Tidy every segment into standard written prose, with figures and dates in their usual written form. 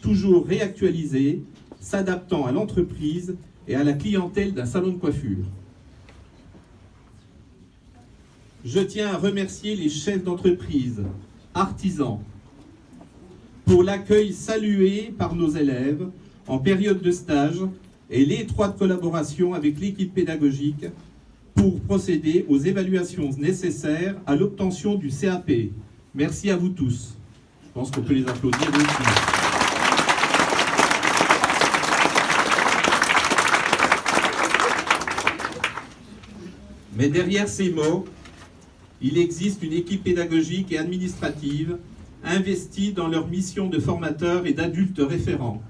toujours réactualisé, s'adaptant à l'entreprise et à la clientèle d'un salon de coiffure. Je tiens à remercier les chefs d'entreprise, artisans, pour l'accueil salué par nos élèves en période de stage et l'étroite collaboration avec l'équipe pédagogique pour procéder aux évaluations nécessaires à l'obtention du CAP. Merci à vous tous. Je pense qu'on peut les applaudir aussi. Mais derrière ces mots, il existe une équipe pédagogique et administrative investie dans leur mission de formateurs et d'adultes référents,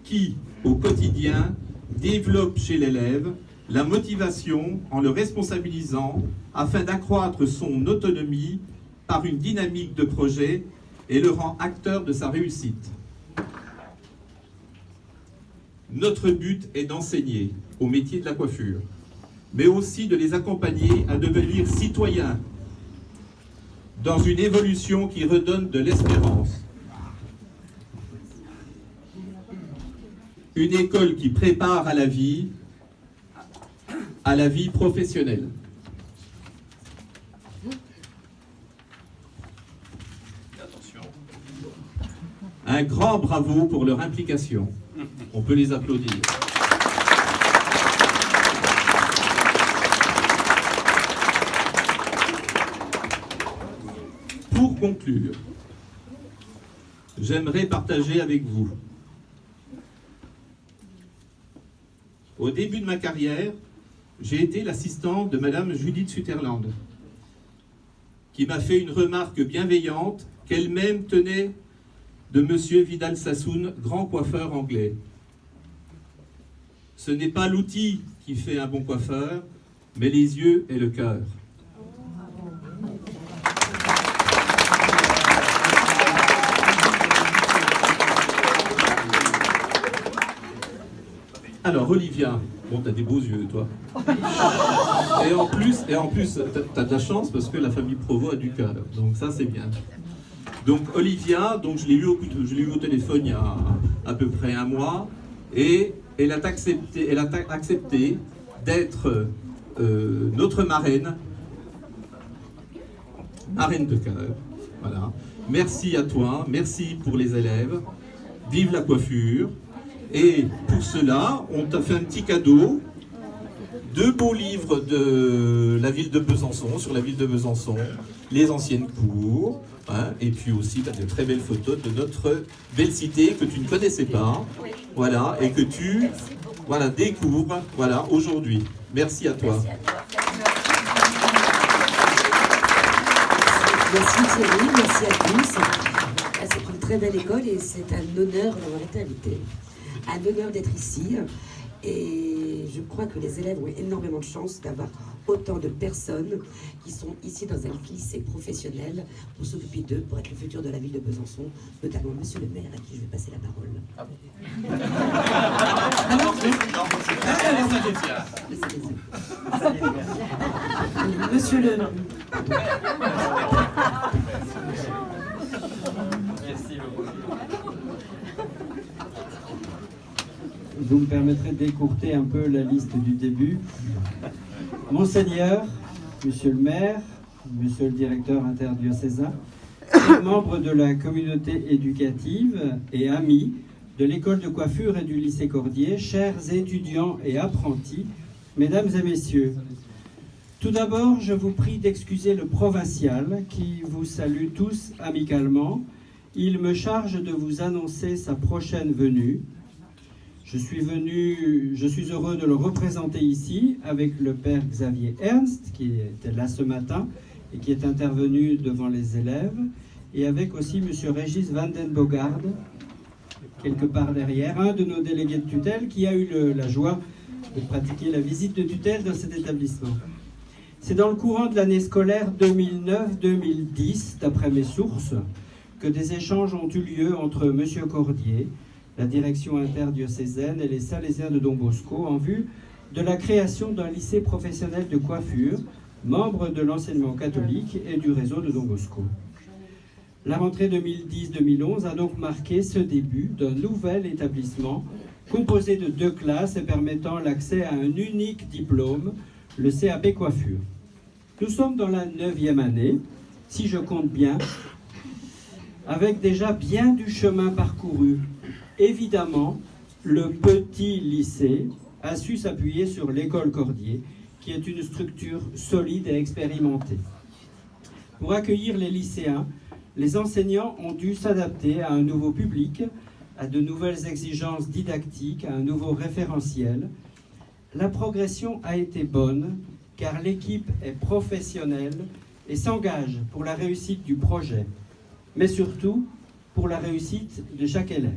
qui, au quotidien, développe chez l'élève la motivation en le responsabilisant afin d'accroître son autonomie par une dynamique de projet et le rend acteur de sa réussite. Notre but est d'enseigner au métier de la coiffure, mais aussi de les accompagner à devenir citoyens dans une évolution qui redonne de l'espérance. Une école qui prépare à la vie professionnelle. Un grand bravo pour leur implication. On peut les applaudir. Pour conclure, j'aimerais partager avec vous. Au début de ma carrière, j'ai été l'assistante de Madame Judith Sutherland, qui m'a fait une remarque bienveillante qu'elle-même tenait de Monsieur Vidal Sassoon, grand coiffeur anglais. Ce n'est pas l'outil qui fait un bon coiffeur, mais les yeux et le cœur. Alors, Olivia, bon, t'as des beaux yeux, toi. Et en plus, t'as de la chance parce que la famille Provost a du cœur. Donc ça, c'est bien. Donc Olivia, donc je l'ai eu au téléphone il y a à peu près un mois, et elle a accepté d'être notre marraine de cœur. Voilà. Merci à toi, merci pour les élèves. Vive la coiffure. Et pour cela, on t'a fait un petit cadeau, 2 beaux livres de la ville de Besançon, sur la ville de Besançon, les anciennes cours, hein, et puis aussi de très belles photos de notre belle cité que tu ne connaissais pas, voilà, et que tu découvres aujourd'hui. Merci à toi. Merci Thierry, merci à tous. C'est une très belle école et c'est un honneur d'avoir été invité. Un honneur d'être ici et je crois que les élèves ont énormément de chance d'avoir autant de personnes qui sont ici dans un lycée professionnel pour s'occuper d'eux, pour être le futur de la ville de Besançon, notamment Monsieur le maire à qui je vais passer la parole. Ah bon? Monsieur le... Merci beaucoup. Vous me permettrez d'écourter un peu la liste du début. Monseigneur, Monsieur le maire, Monsieur le directeur interdiocésain, membres de la communauté éducative et amis de l'école de coiffure et du lycée Cordier, chers étudiants et apprentis, mesdames et messieurs, tout d'abord, je vous prie d'excuser le provincial qui vous salue tous amicalement. Il me charge de vous annoncer sa prochaine venue. Je suis heureux de le représenter ici avec le père Xavier Ernst, qui était là ce matin et qui est intervenu devant les élèves, et avec aussi monsieur Régis Van den Bogaard, quelque part derrière, un de nos délégués de tutelle qui a eu la joie de pratiquer la visite de tutelle dans cet établissement. C'est dans le courant de l'année scolaire 2009-2010, d'après mes sources, que des échanges ont eu lieu entre monsieur Cordier, la direction interdiocésaine et les Salésiens de Don Bosco en vue de la création d'un lycée professionnel de coiffure, membre de l'enseignement catholique et du réseau de Don Bosco. La rentrée 2010-2011 a donc marqué ce début d'un nouvel établissement composé de 2 classes et permettant l'accès à un unique diplôme, le CAP Coiffure. Nous sommes dans la 9e année, si je compte bien, avec déjà bien du chemin parcouru. Évidemment, le petit lycée a su s'appuyer sur l'école Cordier, qui est une structure solide et expérimentée. Pour accueillir les lycéens, les enseignants ont dû s'adapter à un nouveau public, à de nouvelles exigences didactiques, à un nouveau référentiel. La progression a été bonne, car l'équipe est professionnelle et s'engage pour la réussite du projet, mais surtout pour la réussite de chaque élève.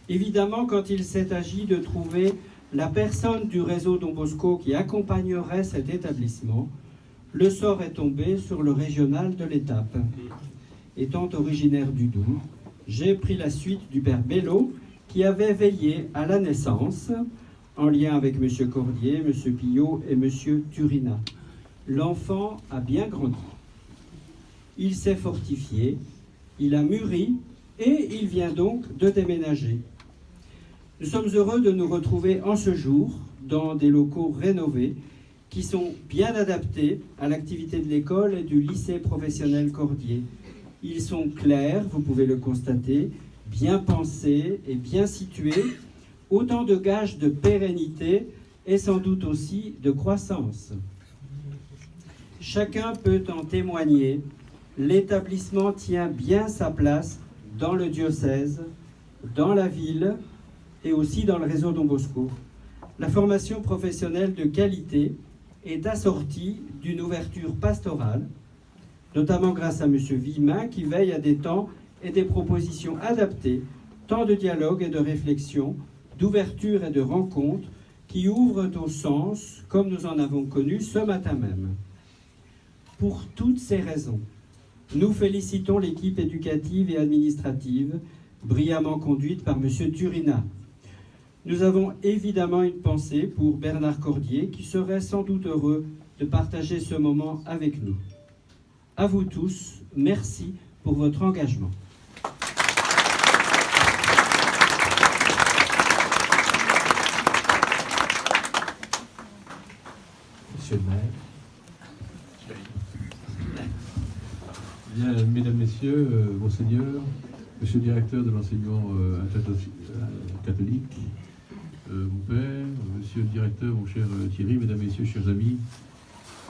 Évidemment, quand il s'est agi de trouver la personne du réseau Don Bosco qui accompagnerait cet établissement, le sort est tombé sur le régional de l'étape. Étant originaire du Doubs, j'ai pris la suite du père Bello, qui avait veillé à la naissance, en lien avec M. Cordier, M. Pillot et M. Turina. L'enfant a bien grandi. Il s'est fortifié, il a mûri et il vient donc de déménager. Nous sommes heureux de nous retrouver en ce jour dans des locaux rénovés qui sont bien adaptés à l'activité de l'école et du lycée professionnel Cordier. Ils sont clairs, vous pouvez le constater, bien pensés et bien situés, autant de gages de pérennité et sans doute aussi de croissance. Chacun peut en témoigner, l'établissement tient bien sa place dans le diocèse, dans la ville et aussi dans le réseau Don Bosco. La formation professionnelle de qualité est assortie d'une ouverture pastorale, notamment grâce à M. Villemin qui veille à des temps et des propositions adaptées, tant de dialogue et de réflexion, d'ouverture et de rencontre qui ouvrent au sens, comme nous en avons connu ce matin même. Pour toutes ces raisons, nous félicitons l'équipe éducative et administrative, brillamment conduite par M. Turina. Nous avons évidemment une pensée pour Bernard Cordier, qui serait sans doute heureux de partager ce moment avec nous. À vous tous, merci pour votre engagement. Monsieur le maire. Bien, mesdames, messieurs, monseigneur, monsieur le directeur de l'enseignement catholique, mon père, monsieur le directeur, mon cher Thierry, mesdames, messieurs, chers amis,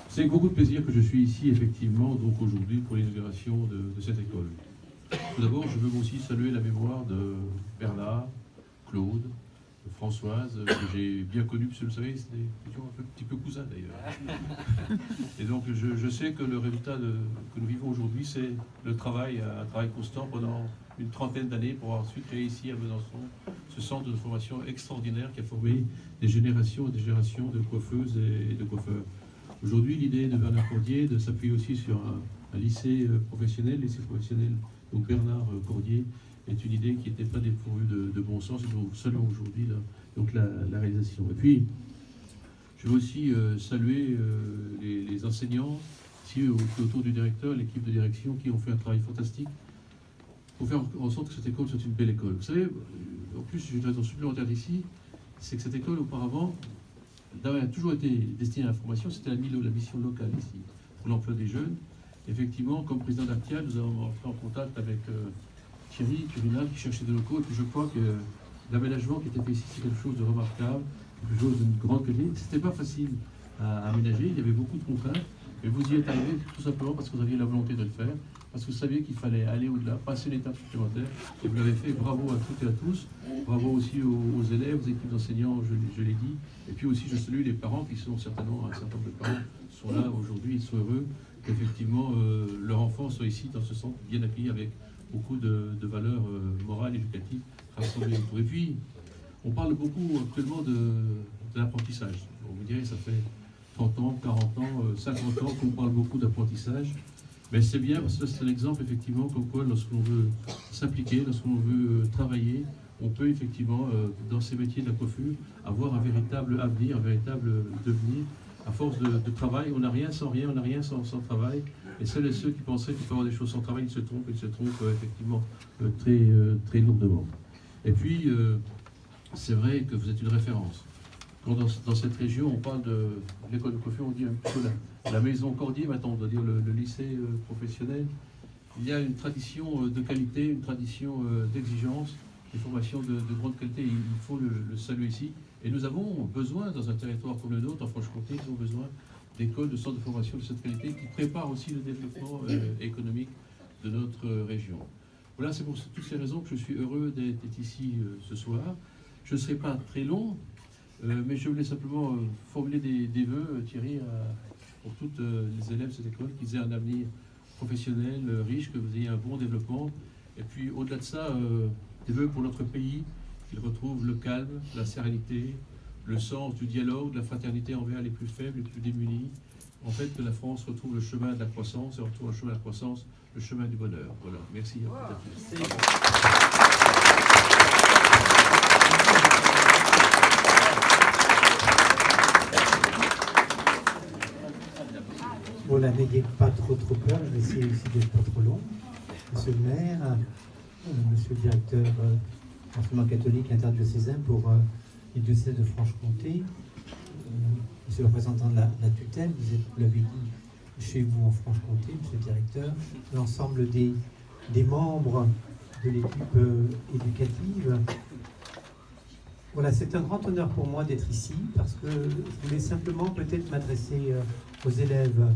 c'est avec beaucoup de plaisir que je suis ici, effectivement, donc aujourd'hui, pour l'inauguration de cette école. Tout d'abord, je veux aussi saluer la mémoire de Bernard, Claude, Françoise, que j'ai bien connu, parce que vous savez, c'est un petit peu cousins d'ailleurs. Et donc je sais que le résultat que nous vivons aujourd'hui, c'est le travail, un travail constant pendant une trentaine d'années pour ensuite créer ici à Besançon ce centre de formation extraordinaire qui a formé des générations et des générations de coiffeuses et de coiffeurs. Aujourd'hui, l'idée de Bernard Cordier de s'appuyer aussi sur un lycée professionnel, donc Bernard Cordier, est une idée qui n'était pas dépourvue de bon sens et nous saluons aujourd'hui la réalisation. Et puis, je veux aussi saluer les enseignants ici autour du directeur, l'équipe de direction qui ont fait un travail fantastique pour faire en sorte que cette école soit une belle école. Vous savez, en plus, j'ai une raison supplémentaire d'ici, c'est que cette école auparavant a toujours été destinée à la formation, c'était la mission locale ici, pour l'emploi des jeunes. Effectivement, comme président d'Artia, nous avons entré en contact avec Thierry Turina qui cherchait des locaux, et puis je crois que l'aménagement qui était fait ici, c'est quelque chose de remarquable, quelque chose d'une grande qualité. C'était pas facile à aménager, il y avait beaucoup de contraintes, mais vous y êtes arrivé tout simplement parce que vous aviez la volonté de le faire, parce que vous saviez qu'il fallait aller au-delà, passer une étape supplémentaire, et vous l'avez fait. Bravo à toutes et à tous, bravo aussi aux élèves, aux équipes d'enseignants, je l'ai dit, et puis aussi je salue les parents qui sont certainement, un certain nombre de parents sont là aujourd'hui, ils sont heureux qu'effectivement leur enfant soit ici dans ce centre bien accueilli avec beaucoup de valeurs morales, éducatives rassemblées autour. Et puis, on parle beaucoup actuellement de l'apprentissage. On vous dirait, ça fait 30 ans, 40 ans, 50 ans qu'on parle beaucoup d'apprentissage. Mais c'est bien, parce que c'est un exemple, effectivement, comme quoi, lorsqu'on veut s'appliquer, lorsqu'on veut travailler, on peut effectivement, dans ces métiers de la coiffure, avoir un véritable avenir, un véritable devenir. à force de travail, on n'a rien sans rien, on n'a rien sans travail. Et celles et ceux qui penseraient qu'il peut y avoir des choses sans travail, ils se trompent effectivement très lourdement. Et puis, c'est vrai que vous êtes une référence. Quand dans cette région, on parle de l'école de coiffure, on dit un petit peu la maison Cordier, maintenant on doit dire le lycée professionnel. Il y a une tradition de qualité, une tradition d'exigence, des formations de grande qualité. Il faut le saluer ici. Et nous avons besoin, dans un territoire comme le nôtre, en Franche-Comté, nous avons besoin d'écoles, de centres de formation de cette qualité qui préparent aussi le développement économique de notre région. Voilà, c'est pour toutes ces raisons que je suis heureux d'être ici ce soir. Je ne serai pas très long, mais je voulais simplement formuler des vœux, Thierry, pour toutes les élèves de cette école, qu'ils aient un avenir professionnel, riche, que vous ayez un bon développement. Et puis, au-delà de ça, des vœux pour notre pays, qu'il retrouve le calme, la sérénité, le sens du dialogue, de la fraternité envers les plus faibles, les plus démunis. En fait, que la France retrouve le chemin de la croissance et retrouve le chemin de la croissance, le chemin du bonheur. Voilà, merci. Voilà, n'ayez pas trop peur, je vais essayer aussi d'être pas trop long. Monsieur le maire, monsieur le directeur enseignement catholique interdiocésain pour le diocèse de Franche-Comté, monsieur le représentant de la tutelle, vous l'avez dit chez vous en Franche-Comté, monsieur le directeur, l'ensemble des membres de l'équipe éducative. Voilà, c'est un grand honneur pour moi d'être ici parce que je voulais simplement peut-être m'adresser aux élèves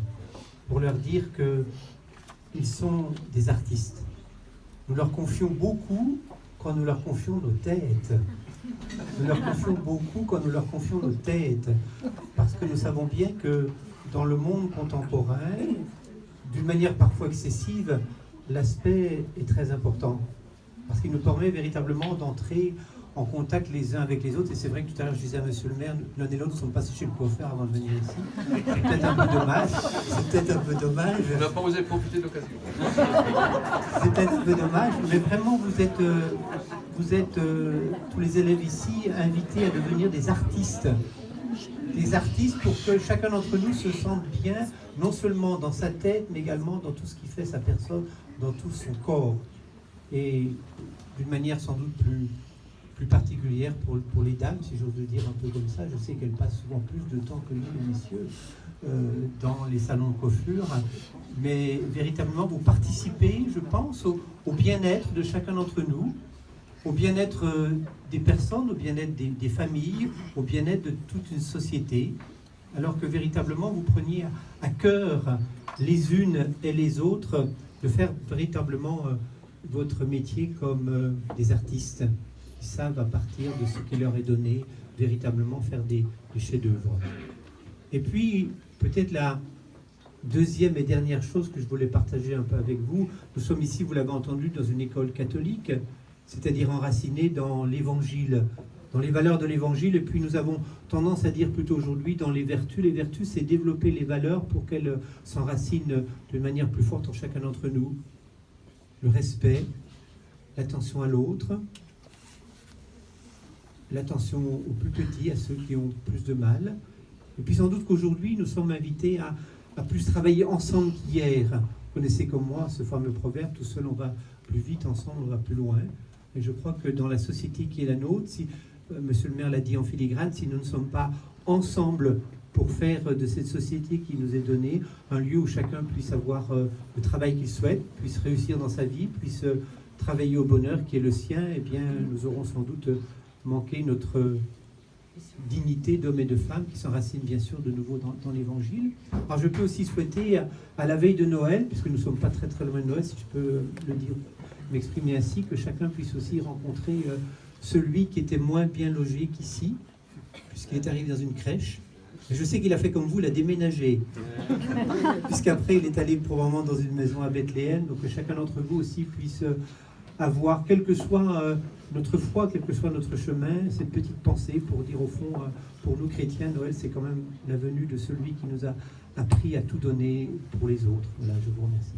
pour leur dire qu'ils sont des artistes. Nous leur confions beaucoup quand nous leur confions nos têtes. Nous leur confions beaucoup quand nous leur confions nos têtes. Parce que nous savons bien que dans le monde contemporain, d'une manière parfois excessive, l'aspect est très important. Parce qu'il nous permet véritablement d'entrer en contact les uns avec les autres. Et c'est vrai que tout à l'heure, je disais à monsieur le maire, l'un et l'autre sont passés chez le coiffeur avant de venir ici. C'est peut-être un peu dommage. C'est peut-être un peu dommage. On n'a pas osé profiter de l'occasion. C'est peut-être un peu dommage, mais vraiment, vous êtes tous les élèves ici invités à devenir des artistes. Des artistes pour que chacun d'entre nous se sente bien, non seulement dans sa tête, mais également dans tout ce qui fait sa personne, dans tout son corps. Et d'une manière sans doute plus particulière pour les dames, si j'ose le dire un peu comme ça. Je sais qu'elles passent souvent plus de temps que nous, les messieurs, dans les salons de coiffure. Mais véritablement, vous participez, je pense, au bien-être de chacun d'entre nous, au bien-être des personnes, au bien-être des familles, au bien-être de toute une société, alors que véritablement, vous preniez à cœur les unes et les autres de faire véritablement votre métier comme des artistes qui savent, à partir de ce qui leur est donné, véritablement faire des chefs-d'œuvre. Et puis, peut-être la deuxième et dernière chose que je voulais partager un peu avec vous, nous sommes ici, vous l'avez entendu, dans une école catholique, c'est-à-dire enracinée dans l'Évangile, dans les valeurs de l'Évangile, et puis nous avons tendance à dire plutôt aujourd'hui dans les vertus. Les vertus, c'est développer les valeurs pour qu'elles s'enracinent de manière plus forte en chacun d'entre nous. Le respect, l'attention à l'autre, l'attention aux plus petits, à ceux qui ont plus de mal. Et puis sans doute qu'aujourd'hui, nous sommes invités à plus travailler ensemble qu'hier. Vous connaissez comme moi ce fameux proverbe, tout seul on va plus vite, ensemble on va plus loin. Et je crois que dans la société qui est la nôtre, si monsieur le maire l'a dit en filigrane, si nous ne sommes pas ensemble pour faire de cette société qui nous est donnée un lieu où chacun puisse avoir le travail qu'il souhaite, puisse réussir dans sa vie, puisse travailler au bonheur qui est le sien, eh bien nous aurons sans doute manqué notre dignité d'hommes et de femmes qui s'enracinent bien sûr de nouveau dans l'Évangile. Alors je peux aussi souhaiter à la veille de Noël, puisque nous ne sommes pas très loin de Noël, si je peux le dire, m'exprimer ainsi, que chacun puisse aussi rencontrer celui qui était moins bien logé qu'ici, puisqu'il est arrivé dans une crèche. Et je sais qu'il a fait comme vous, il a déménagé, puisqu'après il est allé probablement dans une maison à Bethléem, donc que chacun d'entre vous aussi puisse avoir, quel que soit notre foi, quel que soit notre chemin, cette petite pensée pour dire au fond, pour nous chrétiens, Noël c'est quand même la venue de celui qui nous a appris à tout donner pour les autres. Voilà, je vous remercie.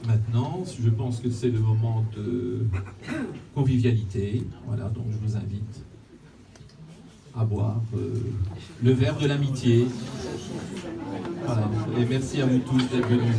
Maintenant, je pense que c'est le moment de convivialité. Voilà, donc je vous invite à boire le verre de l'amitié. Voilà, et merci à vous tous d'être venus.